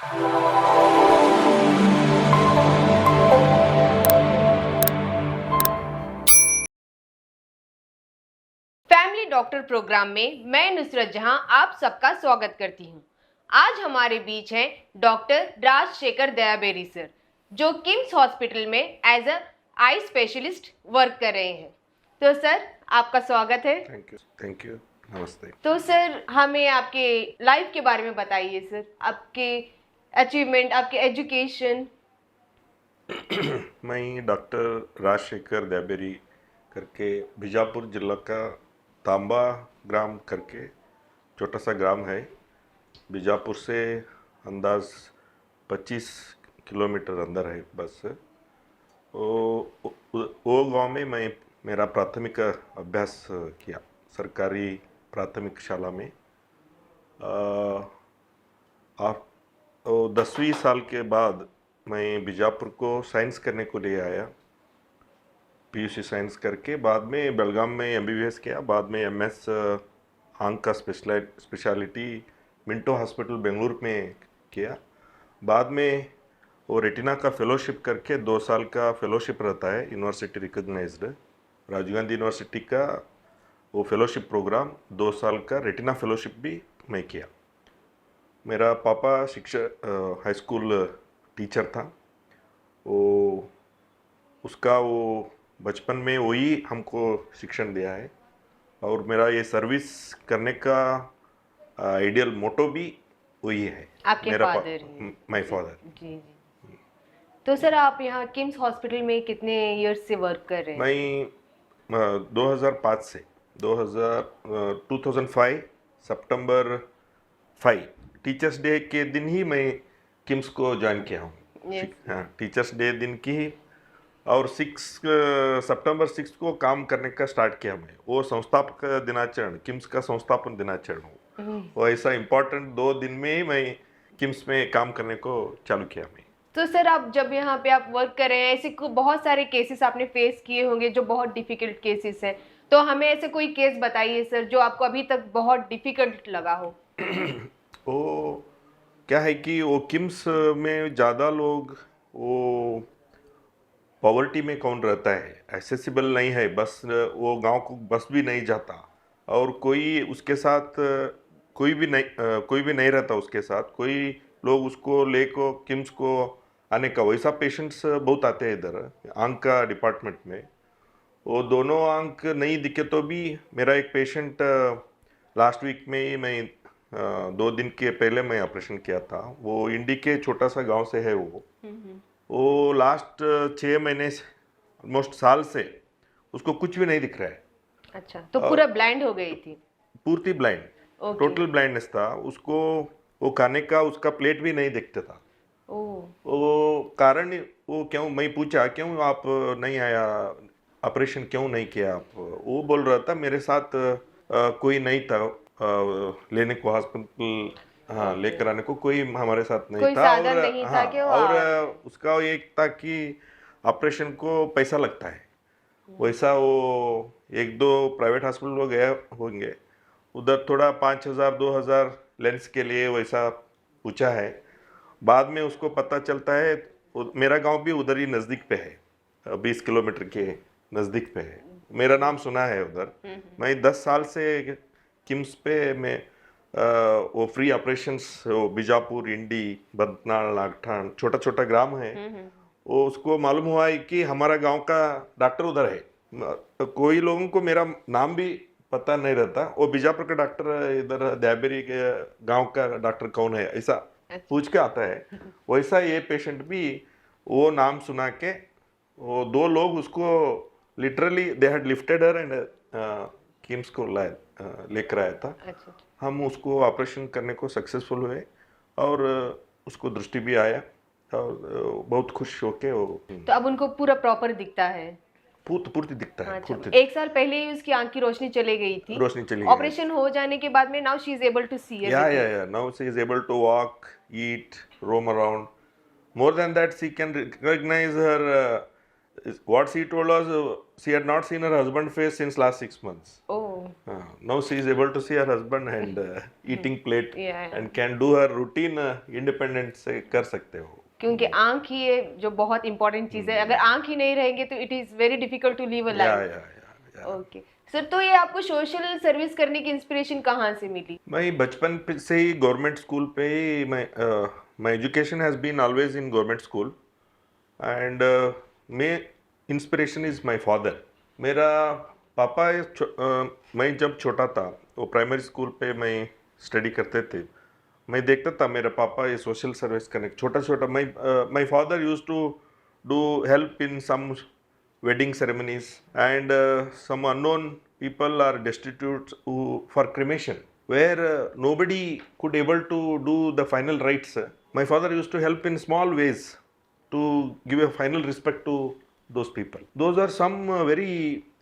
Family doctor programme में मैं नुसरत जहां आप सबका स्वागत करती हूं। आज हमारे बीच हैं डॉक्टर राजशेखर दयाबेरी सर, जो किम्स हॉस्पिटल में as a eye specialist work कर रहे हैं। तो सर, आपका स्वागत है। थैंक यू, नमस्ते। तो सर, हमें आपके लाइफ के बारे में बताइए सर, आपके अचीवमेंट, आपके एजुकेशन। मैं डॉक्टर राजशेखर दयाबेरी करके बीजापुर जिला का तांबा ग्राम करके छोटा सा ग्राम है। बीजापुर से अंदाज 25 किलोमीटर अंदर है बस। वो गांव में मैं मेरा प्राथमिक अभ्यास किया, सरकारी प्राथमिक शाला में। आप 10वीं साल के बाद मैं बीजापुर को साइंस करने को ले आया। पीयूसी साइंस करके बाद में बेलगाम में एमबीबीएस किया। बाद में एमएस आंख का स्पेशलिटी मिंटो हॉस्पिटल बेंगलुरु में किया। बाद में वो रेटिना का फेलोशिप करके 2 साल का फेलोशिप रहता है, university recognised Rajiv Gandhi university का। वो फेलोशिप प्रोग्राम 2 साल का रेटिना फेलोशिप भी मैं किया। मेरा पापा शिक्षक हाई स्कूल टीचर था। वो उसका वो बचपन में वही हमको शिक्षण दिया है, और मेरा ये सर्विस करने का आइडियल मोटो भी वही है। आपके मेरा फादर माय फादर। जी जी। तो सर, आप यहाँ किम्स हॉस्पिटल में कितने इयर्स से वर्क कर रहे हैं? मैं 2005 से 2005 सितंबर 5 टीचर्स डे के दिन ही मैं किम्स को ज्वाइन किया हूँ। हाँ, टीचर्स डे दिन की ही, और 6 सितंबर 6 को काम करने का स्टार्ट किया मैं। वो संस्थापक दिनाचरण, किम्स का संस्थापन दिनाचरण हो, वो ऐसा इम्पोर्टेंट 2 दिन में ही मैं किम्स में काम करने को चालू किया मैं। तो सर, आप जब यहाँ पे आप वर्क कर रहे हैं, ऐसे बहुत सारे केसेस आपने फेस किए होंगे जो बहुत डिफिकल्ट केसेस हैं। तो हमें ऐसे कोई केस बताइए सर, जो आपको अभी तक बहुत डिफिकल्ट लगा हो। वो क्या है कि वो किम्स में ज़्यादा लोग वो पॉवर्टी में कौन रहता है, एक्सेसिबल नहीं है, बस वो गांव को बस भी नहीं जाता, और कोई उसके साथ कोई भी नहीं रहता उसके साथ। कोई लोग उसको लेको किम्स को आने का, वैसा पेशेंट्स बहुत आते हैं इधर आंख का डिपार्टमेंट में। वो दोनों आंख नहीं दिखे तो भी, मेरा एक पेशेंट लास्ट वीक में ही मैं 2 दिन के पहले मैं ऑपरेशन किया था। वो इंडी के छोटा सा गांव से है। वो लास्ट 6 महीने ऑलमोस्ट साल से उसको कुछ भी नहीं दिख रहा है। अच्छा, तो पूरा ब्लाइंड हो गई थी? पूर्ति ब्लाइंड, टोटल ब्लाइंडनेस था उसको। वो खाने का उसका प्लेट भी नहीं दिखता था। वो कारण वो क्यों, मैं पूछा क्यों आप नहीं आया, ऑपरेशन क्यों नहीं किया आप? वो बोल रहा था मेरे साथ कोई नहीं था लेने को हॉस्पिटल, हाँ, लेकर आने को कोई हमारे साथ नहीं कोई था। साधन और नहीं था हाँ, कि वो और उसका एक था कि ऑपरेशन को पैसा लगता है। वैसा वो 1-2 प्राइवेट हॉस्पिटल गए होंगे, उधर थोड़ा 5,000 2,000 लेंस के लिए वैसा पूछा है। बाद में उसको पता चलता है, मेरा गांव भी उधर ही नज़दीक पे है, 20 किलोमीटर के नज़दीक पे है। मेरा नाम सुना है उधर। मैं 10 साल से किम्स पे मैं वो फ्री ऑपरेशंस, वो बीजापुर, इंडी, बदनाल, नागठान, छोटा छोटा ग्राम है। वो उसको मालूम हुआ है कि हमारा गांव का डॉक्टर उधर है। तो कोई लोगों को मेरा नाम भी पता नहीं रहता, वो बीजापुर का डॉक्टर इधर दयाबेरी के गांव का डॉक्टर कौन है, ऐसा पूछ के आता है। वैसा ये पेशेंट भी वो नाम सुना के, वो 2 लोग उसको literally they had lifted her and KIMS को लेकर आया था। अच्छा। हम उसको ऑपरेशन करने को सक्सेसफुल हुए, और उसको दृष्टि भी आया, और बहुत खुश होके वो तो अब उनको पूरा प्रॉपर दिखता है? पूर्ति दिखता है। अच्छा, पूर्ति 1 साल पहले ही उसकी आंख की रोशनी चली गई थी। रोशनी चली गई। ऑपरेशन हो जाने के बाद में now she is able to see या everything. Now she is able to walk, eat, roam around. More than that she can recognise her what she told us, she had not seen her husband face since last 6 months. Oh, Now she is able to see her husband and eating plate yeah. and can do her routine independent से कर सकते हो. क्योंकि आंख ही है जो बहुत important चीज है, अगर आंख ही नहीं रहेंगे तो it is very difficult to live a या लाइफ। या या. ओके सर, तो ये आपको सोशल सर्विस करने की इंस्पिरेशन कहाँ से मिली? मैं बचपन से ही गवर्नमेंट स्कूल पे ही my education has been always in government school and my inspiration is my father. मेरा पापा मैं जब छोटा था वो प्राइमरी स्कूल पे मैं स्टडी करते थे. मैं देखता था मेरा पापा ये सोशल सर्विस करने छोटा छोटा. My father used to do help in some wedding ceremonies and some unknown people are destitute for cremation where nobody could able to do the final rites. My father used to help in small ways to give a final respect to those people. Those are some very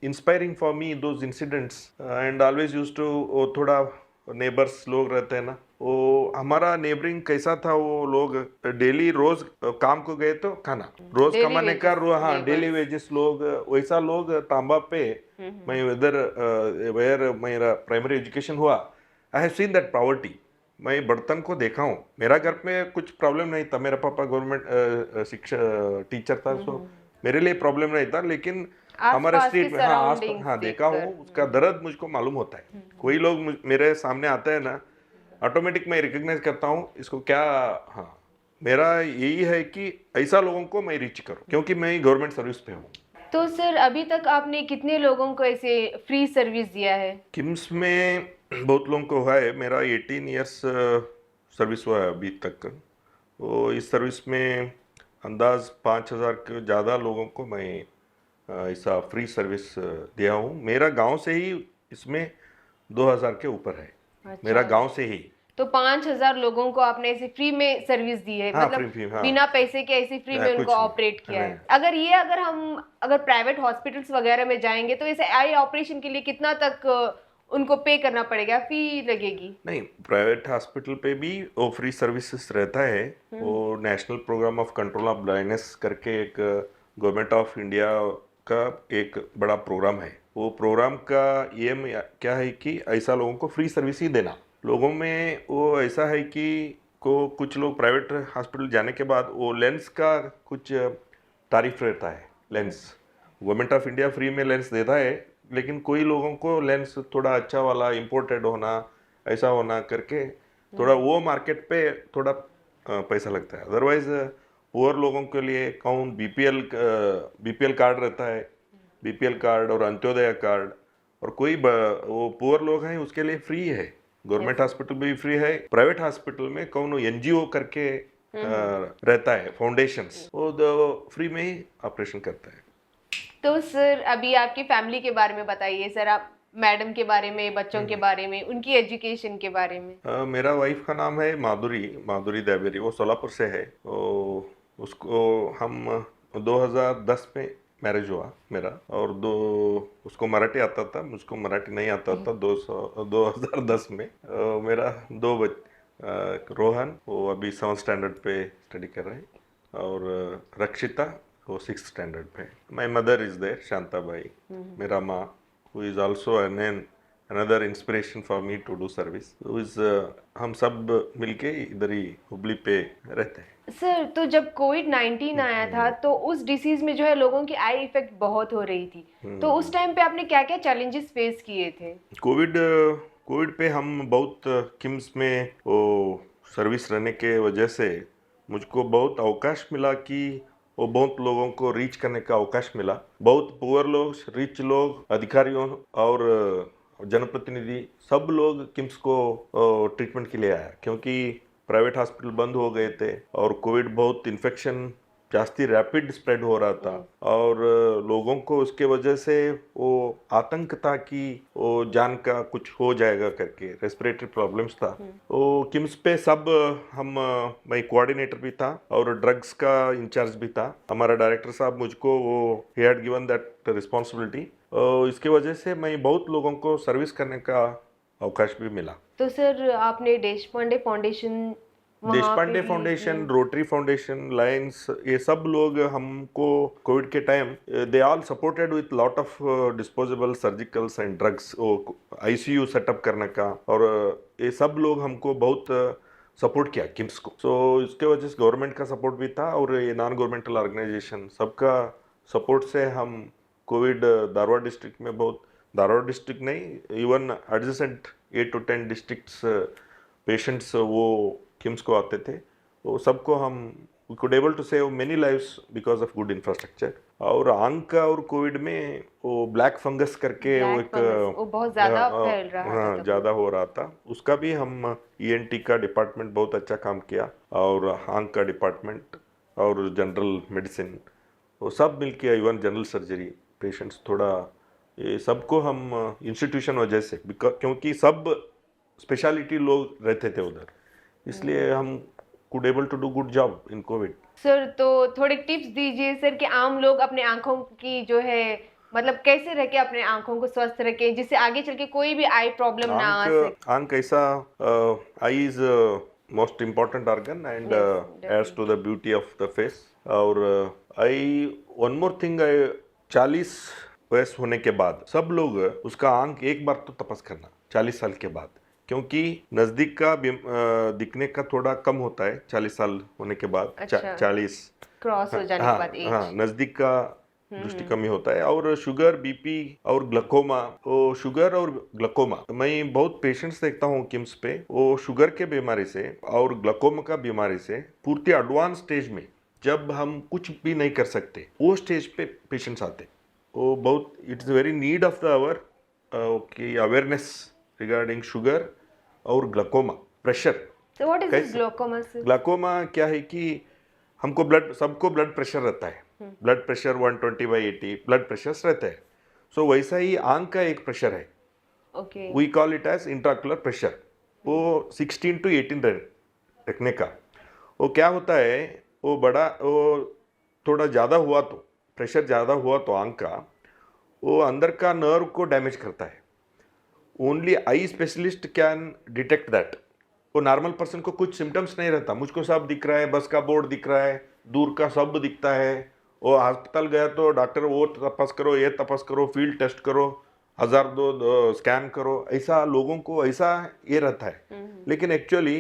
inspiring for me, those incidents. And always used to वो थोड़ा neighbours लोग रहते हैं ना, वो हमारा neighbouring कैसा था. वो लोग डेली रोज काम को गए तो खाना रोज Daily कमाने का wages, हाँ neighbors. डेली वेजेस लोग वैसा लोग तांबा पे. मैं इधर वेयर मेरा प्राइमरी एजुकेशन हुआ, I have seen that poverty. मैं बर्तन को देखा हूँ. मेरा घर में कुछ प्रॉब्लम नहीं था, मेरा पापा गवर्नमेंट शिक्षा टीचर था, सो मेरे लिए प्रॉब्लम नहीं था. लेकिन हमारे आसपास स्ट्रीट के में हाँ surroundings हाँ देखा हूँ, देखकर। उसका दर्द मुझको मालूम होता है. कोई लोग मेरे सामने आता है ना, ऑटोमेटिक मैं रिकग्नाइज करता हूँ इसको क्या. हाँ, मेरा यही है कि ऐसा लोगों को मैं रीच करूँ क्योंकि मैं गवर्नमेंट सर्विस पे हूँ. तो सर अभी तक आपने कितने लोगों को ऐसे फ्री सर्विस दिया है? किम्स में बहुत लोगों को हुआ है. मेरा 18 ईयर्स सर्विस हुआ है अभी तक. वो इस सर्विस में अंदाज 5,000 के ज़्यादा लोगों को मैं ऐसा फ्री सर्विस दिया हूँ. मेरा गांव से ही इसमें 2,000 के ऊपर है. अच्छा। मेरा गांव से ही. तो 5,000 लोगों को आपने ऐसे फ्री में सर्विस दी है, हाँ, मतलब फ्री, हाँ. बिना पैसे के ऐसे फ्री हाँ, में कुछ उनको नहीं, ऑपरेट किया है। नहीं. अगर हम प्राइवेट हॉस्पिटल्स वगैरह में जाएंगे तो ऐसे आई ऑपरेशन के लिए कितना तक उनको पे करना पड़ेगा, फी लगेगी? नहीं, प्राइवेट हॉस्पिटल पे भी वो फ्री सर्विसेज रहता है. वो national programme of control of blindness करके एक गवर्नमेंट ऑफ इंडिया का एक बड़ा प्रोग्राम है. वो प्रोग्राम का एम क्या है कि ऐसा लोगों को फ्री सर्विस ही देना. लोगों में वो ऐसा है कि कुछ लोग प्राइवेट हॉस्पिटल जाने के बाद वो लेंस का कुछ तारीफ रहता है. Lens government of India free में लेंस देता है, लेकिन कोई लोगों को लेंस थोड़ा अच्छा वाला इंपोर्टेड होना ऐसा होना करके थोड़ा वो मार्केट पे थोड़ा पैसा लगता है. अदरवाइज पुअर लोगों के लिए कौन बीपीएल कार्ड रहता है, बीपीएल कार्ड और अंत्योदय कार्ड, और कोई वो पुअर लोग हैं उसके लिए फ्री है. गवर्नमेंट हॉस्पिटल में भी फ्री है. प्राइवेट हॉस्पिटल में कौन एनजीओ करके रहता है फाउंडेशंस, वो फ्री में ही ऑपरेशन करता है. तो सर अभी आपकी फैमिली के बारे में बताइए सर, आप मैडम के बारे में, बच्चों के बारे में, उनकी एजुकेशन के बारे में। मेरा वाइफ का नाम है माधुरी देवेरी, वो सोलापुर से है। उसको हम 2010 में मैरिज हुआ मेरा, और उसको मराठी आता था, मुझको मराठी नहीं आता था। 2010 में मेरा 2 बच्चे, रोहन वो अभी 7th स्टैंडर्ड पे स्टडी कर रहे हैं, और रक्षिता वो 6th स्टैंडर्ड पे। My mother is there, Shantabai, मेरा माँ, who is also another inspiration for me to do service, who is हम सब मिलके इधर ही हुबली पे रहते हैं। सर तो जब कोविड-19 आया था तो उस डिसीज में जो है लोगों की आई इफेक्ट बहुत हो रही थी, तो उस टाइम पे आपने क्या क्या चैलेंजेस फेस किए थे? कोविड पे हम बहुत किम्स में वो सर्विस रहने के वजह से मुझको बहुत अवकाश मिला कि वो बहुत लोगों को रीच करने का अवकाश मिला। बहुत पुअर लोग, रिच लोग, अधिकारियों और जनप्रतिनिधि सब लोग किम्स को ट्रीटमेंट के लिए आया, क्योंकि प्राइवेट हॉस्पिटल बंद हो गए थे और कोविड बहुत इन्फेक्शन जास्ती रैपिड स्प्रेड हो रहा था, और लोगों को उसके वजह से वो आतंक था कि वो जान का कुछ हो जाएगा करके, रेस्पिरेटरी प्रॉब्लम्स था। वो किम्स पे सब मैं कोऑर्डिनेटर भी था और ड्रग्स का इंचार्ज भी था। हमारा डायरेक्टर साहब मुझको वो he had given that responsibility, इसके वजह से मैं बहुत लोगों को सर्विस करने का अवकाश भी मिला। तो सर आपने देशपांडे फाउंडेशन वहाँ देशपांडे पे भी फाउंडेशन, रोटरी फाउंडेशन, लायंस, ये सब लोग हमको कोविड के time they all supported with lot of disposable surgicals and drugs, ICU setup करने का, और ये सब लोग हमको बहुत सपोर्ट किया किम्स को। सो इसके वजह से गवर्नमेंट का सपोर्ट भी था और ये नॉन गवर्नमेंटल ऑर्गेनाइजेशन सबका सपोर्ट से हम कोविड धारवाड़ डिस्ट्रिक्ट में बहुत, धारवाड़ डिस्ट्रिक्ट नहीं, even adjacent 8 to 10 districts patients वो किम्स को आते थे, वो सबको हम we could able to save many lives because of good infrastructure. और आंख का और कोविड में वो ब्लैक फंगस करके वो ब्लैक एक फंगस वो बहुत ज्यादा फैल रहा था हाँ तब। ज़्यादा हो रहा था, उसका भी हम ईएनटी का डिपार्टमेंट बहुत अच्छा काम किया, और आंख का डिपार्टमेंट और जनरल मेडिसिन वो सब मिल के, इवन जनरल सर्जरी पेशेंट्स थोड़ा, ये सबको हम इंस्टीट्यूशन वजह से क्योंकि सब स्पेशलिटी लोग रहते थे उधर, इसलिए हम could able to do good job in Covid. Sir तो थोड़े टिप्स दीजिए सर कि आम लोग अपने आंखों की जो है मतलब कैसे रह के अपने आंखों को स्वस्थ रखें जिससे आगे चल के कोई भी आई प्रॉब्लम ना आ सके। आंख ऐसा, eye is most important organ and adds to the beauty of the face. और आई वन मोर थिंग, 40 वयस होने के बाद सब लोग उसका आंख एक बार तो तपस करना 40 साल के बाद, क्योंकि नजदीक का दिखने का थोड़ा कम होता है 40 साल होने के बाद। अच्छा। 40 क्रॉस हो जाने के बाद एज। हाँ, नजदीक का दृष्टि कमी होता है। और शुगर, बीपी और ग्लूकोमा, वो शुगर और ग्लूकोमा मैं बहुत पेशेंट्स देखता हूँ किम्स पे, वो शुगर के बीमारी से और ग्लूकोमा का बीमारी से पूर्ति एडवांस स्टेज में, जब हम कुछ भी नहीं कर सकते वो स्टेज पे पेशेंट्स आते, वो बहुत it's very need of the hour की अवेयरनेस रिगार्डिंग शुगर और glaucoma, pressure. So what is this कैसे? Glaucoma sir? ग्लूकोमा क्या है कि हमको ब्लड, सबको ब्लड प्रेशर रहता है, ब्लड प्रेशर 120/80 ब्लड प्रेशर रहता है। सो वैसा ही आंख का एक प्रेशर है, okay. We call it as intraocular pressure, वो 16 to 18 रखने का। वो क्या होता है, वो बड़ा, वो थोड़ा ज़्यादा हुआ तो, प्रेशर ज़्यादा हुआ तो आंख का, वो अंदर का नर्व को डैमेज करता है। Only eye specialist can detect that. वो नॉर्मल पर्सन को कुछ सिम्टम्स नहीं रहता, मुझको सब दिख रहा है, बस का बोर्ड दिख रहा है, दूर का सब दिखता है, वो अस्पताल गया तो डॉक्टर वो तपास करो, ये तपास करो, फील्ड टेस्ट करो, 1002 स्कैन करो, ऐसा लोगों को ऐसा ये रहता है। लेकिन एक्चुअली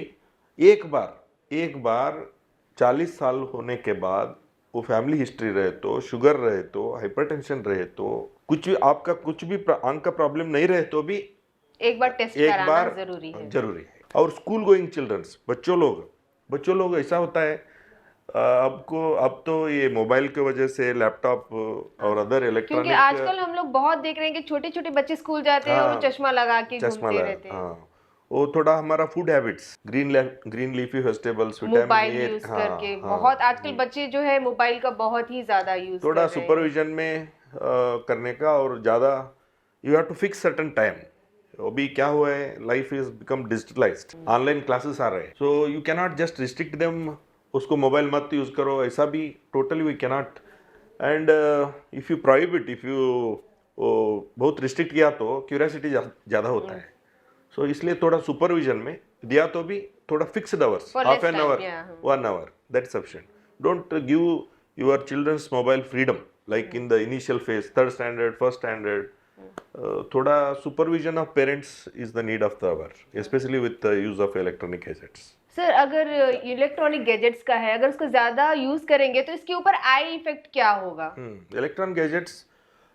एक बार 40 साल होने के बाद वो फैमिली हिस्ट्री रहे तो, शुगर रहे तो, हाइपरटेंशन रहे तो, कुछ भी आपका कुछ भी आंख का प्रॉब्लम नहीं रहे तो भी एक बार टेस्ट एक कराना बार जरूरी है। जरूरी है। और स्कूल गोइंग चिल्ड्रंस, बच्चों लोग ऐसा होता है, अब तो ये मोबाइल की वजह से, लैपटॉप और अदर क्योंकि इलेक्ट्रॉनिक, आजकल हम लोग बहुत देख रहे हैं कि छोटे छोटे बच्चे स्कूल जाते हैं और वो हाँ, चश्मा लगा के चश्मा घूमते लगा, रहते हैं। हाँ, वो थोड़ा हमारा food habits, green leafy vegetables, vitamin mobile A, use हाँ, करके हाँ, बहुत आजकल बच्चे जो है मोबाइल का बहुत ही ज्यादा यूज कर थोड़ा रहे हैं। सुपरविजन में करने का, और ज़्यादा you have to fix certain time. अभी क्या हुआ है, life is become digitalised, online classes आ रहे हैं, so you cannot just restrict them, उसको मोबाइल मत यूज करो, ऐसा भी totally we cannot. And if you prohibit, if you बहुत रिस्ट्रिक्ट किया तो क्यूरियोसिटी ज़्यादा होता है। सो इसलिए थोड़ा सुपरविजन में दिया तो भी थोड़ा fixed hours, For half less an time, hour, yeah. 1 hour, that's sufficient. Don't give your children's mobile freedom like in the initial phase, third standard, first standard. थोड़ा supervision of parents is the need of the hour, especially with the use of electronic gadgets. Sir अगर electronic gadgets का है, अगर उसको ज्यादा use करेंगे तो इसके ऊपर आई इफेक्ट क्या होगा? इलेक्ट्रॉनिक गैजेट्स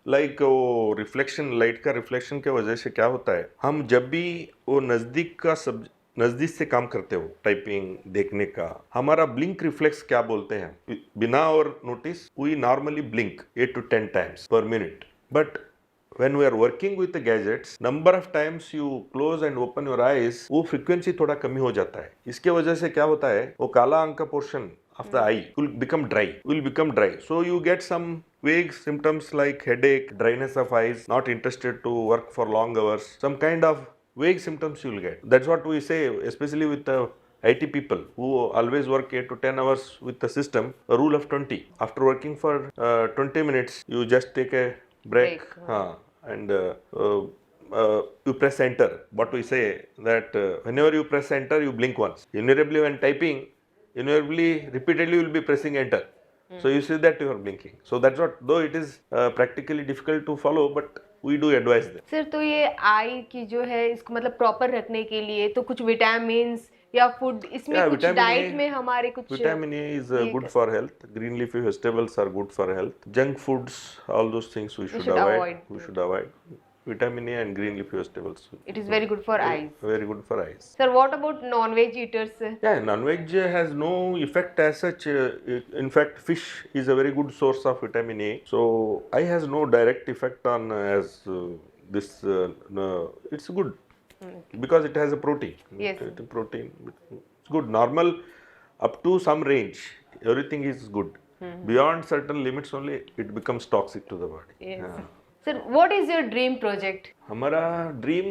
लाइक वो रिफ्लेक्शन, लाइट का रिफ्लेक्शन के वजह से क्या होता है, हम जब भी वो नज़दीक से काम करते हो, टाइपिंग देखने का, हमारा ब्लिंक रिफ्लेक्स क्या बोलते हैं, बिना और notice we normally blink 8 to 10 times per minute, but when we are working with the gadgets, number of times you close and open your eyes, वो frequency थोड़ा कमी हो जाता है। इसके वजह से क्या होता है, वो काला अंक का portion of the eye will become dry. So you get some vague symptoms like headache, dryness of eyes, not interested to work for long hours, some kind of vague symptoms you will get. That's what we say, especially with the IT people who always work 8 to 10 hours with the system, a rule of 20. After working for 20 minutes, you just take a break, Break, हाँ, and you press enter, what we say that whenever you press enter, you blink once. Invariably, when typing, invariably, repeatedly, you will be pressing enter. So you see that you are blinking. So that's what, though it is practically difficult to follow, but we do advise them. Sir तो ये आई की जो है इसको मतलब proper रखने के लिए तो कुछ विटामिन या फूड इसमें Yeah, कुछ vitamin डाइट A- में हमारे कुछ Vitamin A is ये good for health. Green leafy vegetables are good for health. Junk foods, all those things we should should avoid. avoid We should avoid. Vitamin A and green leafy vegetables. it is very good for eyes. Very good for eyes. Sir, what about non-veg eaters? Yeah, non-veg has no effect as such. In fact, fish is a very good source of vitamin A. So, eye has no direct effect on as this. No, it's good because it has a protein. Yes. Protein. It's good. Normal up to some range, everything is good. Beyond certain limits only, it becomes toxic to the body. Yes. Yeah. Sir, what is your dream project? हमारा dream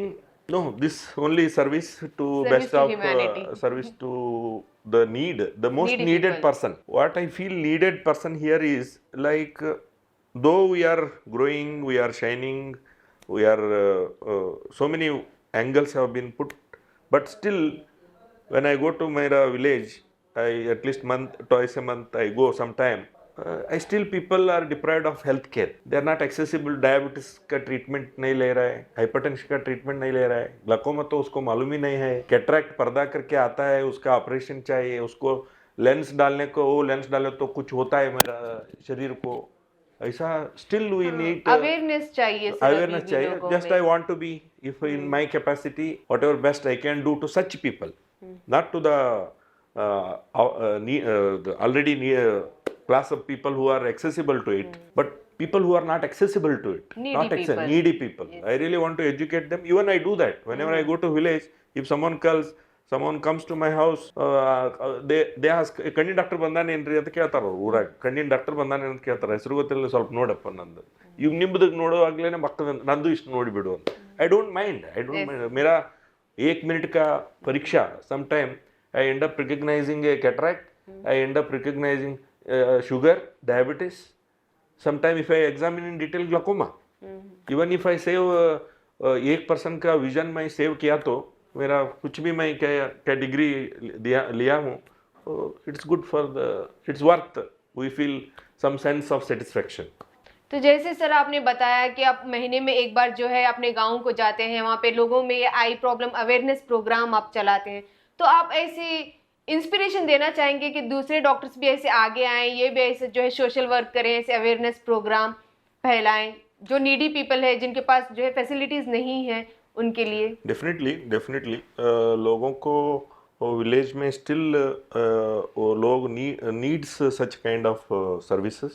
no this only service to Service best to of humanity. Service to the need the most Needy needed people. Person what I feel needed person here is like though we are growing we are shining we are so many angles have been put, but still when I go to my village, I at least twice a month I go sometime. I still people are deprived of health care. They are not accessible. Diabetes का treatment नहीं ले रहा है, hypertension का treatment नहीं ले रहा है, ग्लाकोमा तो उसको मालूम ही नहीं है, कैटरैक्ट पर्दा करके आता है, उसका ऑपरेशन चाहिए, उसको लेंस डालने को, वो लेंस डाले तो कुछ होता है मेरा शरीर को, ऐसा स्टिल वी नीड अवेयरनेस चाहिए सर अभी awareness भी चाहिए. लोगों Just में. I want to be, if in my capacity, whatever best I can do to such people, not to the the already class of people who are accessible to it, but people who are not accessible to it, Needy not people. needy people. I really want to educate them. Even I do that whenever I go to village. If someone comes to my house, they ask, ಕಣ್ಣಿನ doctor ಬಂದಾನೇನ್ರಿ ಅಂತ ಕೇಳ್ತಾರ ಅವ್ರು ಊರಾಗ. ಕಣ್ಣಿನ doctor ಬಂದಾನೆ ಅಂತ ಕೇಳ್ತಾರ, ಹೆಸರು ಗೊತ್ತಿಲ್ಲ, ಸ್ವಲ್ಪ ನೋಡಪ್ಪ ನಂದು. ಇವ್ ನಿಮ್ದು ನೋಡುವಾಗ್ಲೇನೆ ಮಕ್ಕಳ ನಂದು ಇಷ್ಟು ನೋಡಿಬಿಡು ಅಂತ. I don't mind. मेरा 1 मिनट का परीक्षा, sometime I end up recognizing a cataract, I end up recognizing sugar, diabetes. Sometime if I examine in detail glaucoma, even if I save 1% का विजन मैं सेव किया तो मेरा कुछ भी मैं क्या डिग्री लिया हूँ, it's good for the, it's worth, we feel some sense of satisfaction. तो जैसे सर आपने बताया कि आप महीने में एक बार जो है अपने गांव को जाते हैं, वहाँ पे लोगों में ये आई प्रॉब्लम अवेयरनेस प्रोग्राम आप चलाते हैं, तो आप ऐसी इंस्पिरेशन देना चाहेंगे कि दूसरे डॉक्टर्स भी ऐसे आगे आएं, ये भी ऐसे जो है सोशल वर्क करें, ऐसे अवेयरनेस प्रोग्राम फैलाएं, जो नीडी पीपल है जिनके पास जो है फैसिलिटीज़ नहीं है उनके लिए. डेफिनेटली लोगों को विलेज में स्टिल वो लोग needs such kind of services.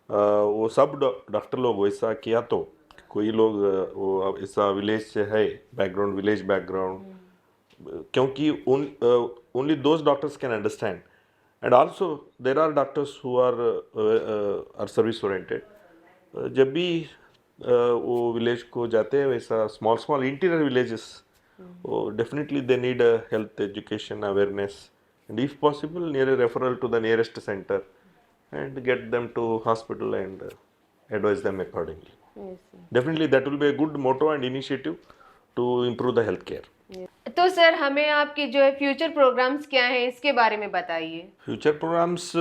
वो सब डॉक्टर लोग वैसा किया तो कोई लोग वो ऐसा विलेज से है बैकग्राउंड, विलेज बैकग्राउंड, क्योंकि only those doctors can understand, and also there are doctors who are service oriented. जब भी वो विलेज को जाते हैं वैसा स्मॉल इंटीरियर विलेजेस, वो definitely they need health education awareness, and if possible near a referral to the nearest center and get them to hospital and advise them accordingly. Yes, sir. Definitely that will be a good motto and initiative to improve the health care. तो sir हमें आपके जो है future programmes क्या हैं इसके बारे में बताइए. फ्यूचर प्रोग्राम्स,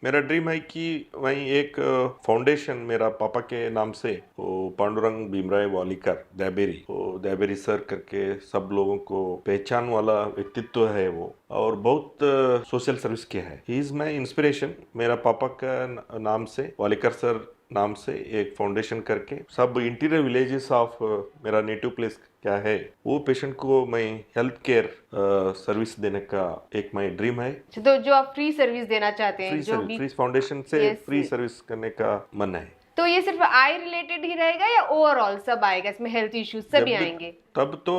मेरा ड्रीम है कि वहीं एक फाउंडेशन मेरा पापा के नाम से, वो पांडुरंग भीमराव वालीकर दैबेरी, वो दैबेरी सर करके सब लोगों को पहचान वाला व्यक्तित्व है वो, और बहुत सोशल सर्विस किया है. He is my inspiration. मेरा पापा का नाम से, वालीकर सर नाम से एक फाउंडेशन करके सब इंटीरियर विलेजेस ऑफ मेरा नेटिव प्लेस क्या है, वो पेशेंट को मैं हेल्थ केयर सर्विस देने का एक माई ड्रीम है. तो जो आप फ्री सर्विस देना चाहते हैं, जो भी फ्री फाउंडेशन से Yes, फ्री yes. सर्विस करने का मन है. तो ये सिर्फ आई रिलेटेड ही रहेगा या ओवरऑल सब आएगा इसमें, हेल्थ इश्यूज सभी जब भी- आएंगे? तब तो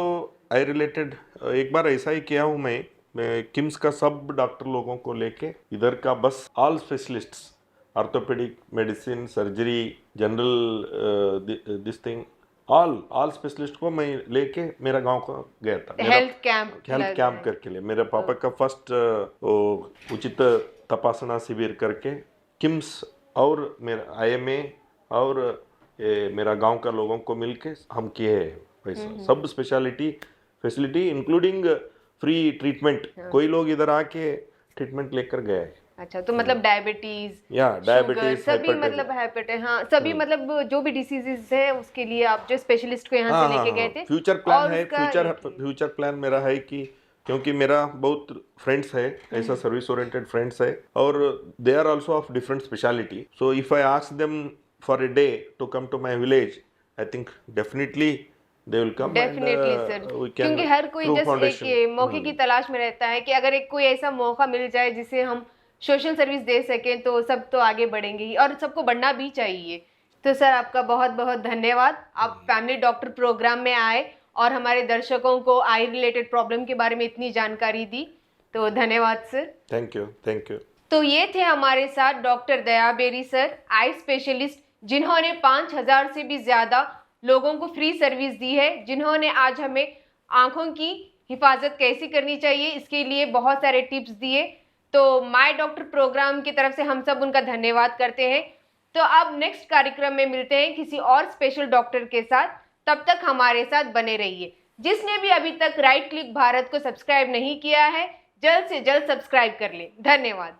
आई रिलेटेड एक बार ऐसा ही किया हूँ मैं किम्स का सब डॉक्टर लोगों को लेके इधर का बस all specialists, orthopaedic, medicine, surgery, general this thing, all specialist को मैं लेके मेरा गांव को गया था. हेल्थ कैंप हेल्थ कैंप करके लिए मेरे पापा का फर्स्ट उचित तपासना शिविर करके किम्स और मेरा IMA और मेरा गांव का लोगों को मिलके हम किए हैं. वैसा सब speciality facility including free treatment. कोई लोग इधर आके ट्रीटमेंट लेकर गए हैं। अच्छा, तो मतलब डायबिटीज, या शुगर, डायबिटीज, सभी मतलब हाइपरटेंशन, हाँ सभी मतलब जो भी डिसीजेस है उसके लिए आप जो स्पेशलिस्ट को यहाँ से लेके गए थे। फ्यूचर प्लान और है, उसका फ्यूचर प्लान मेरा है कि क्योंकि मेरा बहुत फ्रेंड्स है ऐसा सर्विस ओरिएंटेड फ्रेंड्स है और they are also of different speciality, so if I ask them for a day to come to my village, I think definitely they will come and definitely sir, we can क्योंकि हर कोई through just एक foundation. ये मौके की तलाश में रहता है कि अगर एक कोई ऐसा मौका मिल जाए जिसे हम सोशल सर्विस दे सकें तो सब तो आगे बढ़ेंगे ही, और सबको बढ़ना भी चाहिए। तो सर आपका बहुत बहुत धन्यवाद, आप फैमिली डॉक्टर प्रोग्राम में आए और हमारे दर्शकों को आई रिलेटेड प्रॉब्लम के बारे में इतनी जानकारी दी, तो धन्यवाद sir. Thank you, thank you. तो ये थे हमारे साथ डॉक्टर दया बेरी सर, आई स्पेशलिस्ट, जिन्होंने 5000 से भी ज्यादा लोगों को फ्री सर्विस दी है, जिन्होंने आज हमें आंखों की हिफाजत कैसी करनी चाहिए इसके लिए बहुत सारे टिप्स दिए। तो माय डॉक्टर प्रोग्राम की तरफ से हम सब उनका धन्यवाद करते हैं। तो अब नेक्स्ट कार्यक्रम में मिलते हैं किसी और स्पेशल डॉक्टर के साथ, तब तक हमारे साथ बने रहिए। जिसने भी अभी तक राइट क्लिक भारत को सब्सक्राइब नहीं किया है, जल्द से जल्द सब्सक्राइब कर ले। धन्यवाद।